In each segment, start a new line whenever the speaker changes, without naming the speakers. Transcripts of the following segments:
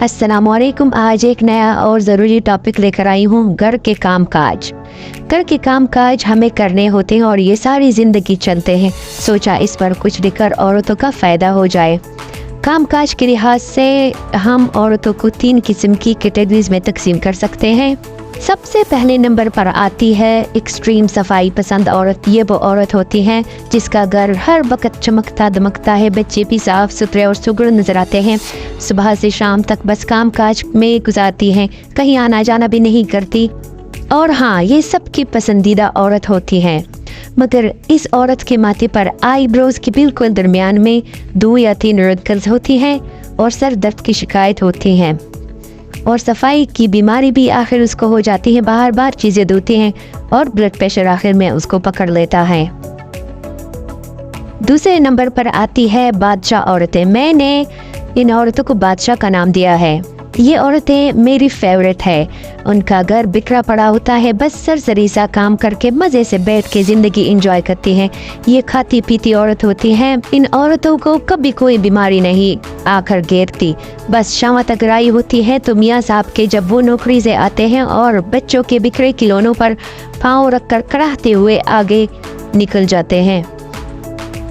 अस्सलामुअलैकुम। आज एक नया और ज़रूरी टॉपिक लेकर आई हूँ, घर के कामकाज। घर के कामकाज हमें करने होते हैं और ये सारी ज़िंदगी चलते हैं। सोचा इस पर कुछ लिखकर औरतों का फ़ायदा हो जाए। कामकाज के लिहाज से हम औरतों को 3 किस्म की कैटेगरीज में तकसीम कर सकते हैं। सबसे पहले नंबर पर आती है एक्सट्रीम सफाई पसंद औरत। ये वो औरत होती हैं जिसका घर हर वक्त चमकता दमकता है, बच्चे भी साफ सुथरे और सुगड़ नजर आते हैं। सुबह से शाम तक बस काम काज में गुजारती हैं, कहीं आना जाना भी नहीं करती। और हाँ, ये सबकी पसंदीदा औरत होती है। मगर इस औरत के माथे पर आईब्रोज के बिल्कुल दरमियान में 2 या 3 रिंकल्स होती हैं और सर दर्द की शिकायत होती है और सफाई की बीमारी भी आखिर उसको हो जाती है। बार बार चीज़ें धोती हैं और ब्लड प्रेशर आखिर में उसको पकड़ लेता है। दूसरे नंबर पर आती है बादशाह औरतें। मैंने इन औरतों को बादशाह का नाम दिया है। ये औरतें मेरी फेवरेट है। उनका घर बिखरा पड़ा होता है, बस सरसरी सा काम करके मज़े से बैठ के ज़िंदगी एंजॉय करती हैं। ये खाती पीती औरत होती हैं। इन औरतों को कभी कोई बीमारी नहीं आकर घेरती। बस शाम तक राई होती है तो मियाँ साहब के जब वो नौकरी से आते हैं और बच्चों के बिखरे खिलौनों पर पाँव रखकर कराहते हुए आगे निकल जाते हैं।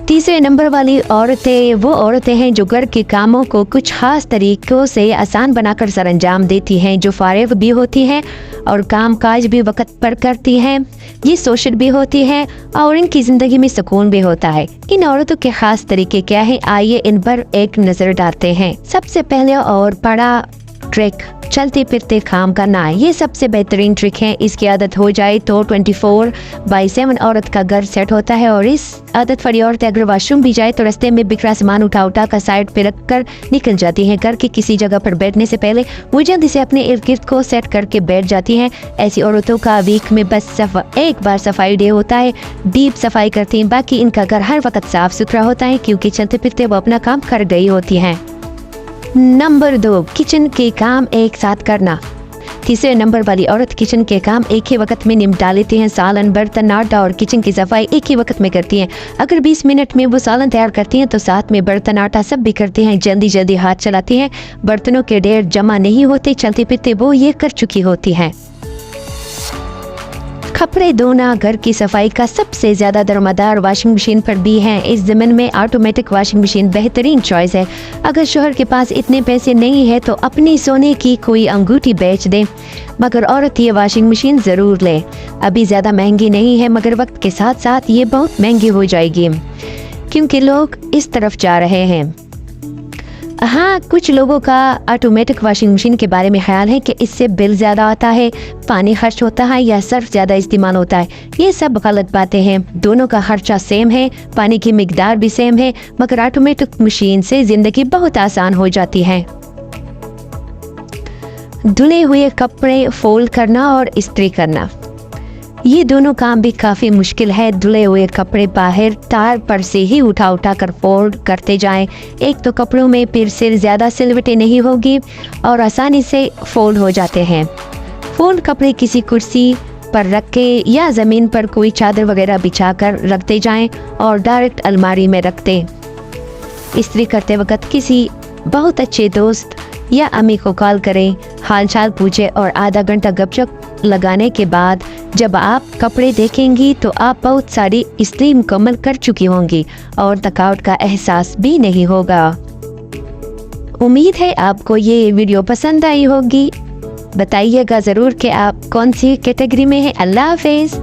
तीसरे नंबर वाली औरतें वो औरतें हैं जो घर के कामों को कुछ खास तरीकों से आसान बनाकर सरंजाम देती हैं, जो फारिग भी होती हैं और काम काज भी वक्त पर करती हैं। ये सोशल भी होती हैं और इनकी ज़िंदगी में सुकून भी होता है। इन औरतों के खास तरीके क्या हैं, आइए इन पर एक नज़र डालते हैं। सबसे पहले और बड़ा ट्रिक, चलते फिरते काम करना। ये सबसे बेहतरीन ट्रिक है। इसकी आदत हो जाए तो 24/7 औरत का घर सेट होता है। और इस आदत वाली औरतें अगर वॉशरूम भी जाए तो रास्ते में बिखरा सामान उठा कर साइड पे रख कर निकल जाती हैं। घर की किसी जगह पर बैठने से पहले वो जल्दी से अपने इर्द गिर्द को सेट करके बैठ जाती हैं। ऐसी औरतों का वीक में बस एक बार सफाई डे होता है, डीप सफाई करती हैं। बाकी इनका घर हर वक्त साफ सुथरा होता है क्योंकि चलते फिरते वो अपना काम कर गई होती हैं। नंबर 2, किचन के काम एक साथ करना। तीसरे नंबर वाली औरत किचन के काम एक ही वक्त में निपटा लेती हैं। सालन, बर्तन, आटा और किचन की सफाई एक ही वक्त में करती हैं। अगर 20 मिनट में वो सालन तैयार करती हैं तो साथ में बर्तन आटा सब भी करती हैं। जल्दी जल्दी हाथ चलाती हैं, बर्तनों के ढेर जमा नहीं होते। चलते फिरते वो ये कर चुकी होती हैं। कपड़े धोना घर की सफाई का सबसे ज़्यादा दारोमदार वॉशिंग मशीन पर भी है। इस ज़माने में ऑटोमेटिक वॉशिंग मशीन बेहतरीन चॉइस है। अगर शोहर के पास इतने पैसे नहीं है तो अपनी सोने की कोई अंगूठी बेच दें, मगर औरत ये वॉशिंग मशीन ज़रूर ले। अभी ज़्यादा महंगी नहीं है मगर वक्त के साथ साथ ये बहुत महंगी हो जाएगी क्योंकि लोग इस तरफ जा रहे हैं। हाँ, कुछ लोगों का ऑटोमेटिक वॉशिंग मशीन के बारे में ख्याल है कि इससे बिल ज़्यादा आता है, पानी खर्च होता है या सर्फ ज़्यादा इस्तेमाल होता है। ये सब गलत बातें हैं। दोनों का खर्चा सेम है, पानी की मिकदार भी सेम है, मगर ऑटोमेटिक मशीन से ज़िंदगी बहुत आसान हो जाती है। धुले हुए कपड़े फोल्ड करना और इस्त्री करना, ये दोनों काम भी काफ़ी मुश्किल है। धुले हुए कपड़े बाहर तार पर से ही उठा कर फोल्ड करते जाएं। एक तो कपड़ों में फिर से ज़्यादा सिलवटें नहीं होगी और आसानी से फोल्ड हो जाते हैं। फोल्ड कपड़े किसी कुर्सी पर रख के या ज़मीन पर कोई चादर वगैरह बिछा कर रखते जाएं और डायरेक्ट अलमारी में रख दें। इस्त्री करते वक्त किसी बहुत अच्छे दोस्त या अम्मी को कॉल करें, हाल चाल पूछे और आधा घंटा गपशप लगाने के बाद जब आप कपड़े देखेंगी तो आप बहुत सारी इस्त्री मुकम्मल कर चुकी होंगी और थकावट का एहसास भी नहीं होगा। उम्मीद है आपको ये वीडियो पसंद आई होगी। बताइएगा ज़रूर कि आप कौन सी कैटेगरी में हैं। अल्लाह हाफ़िज़।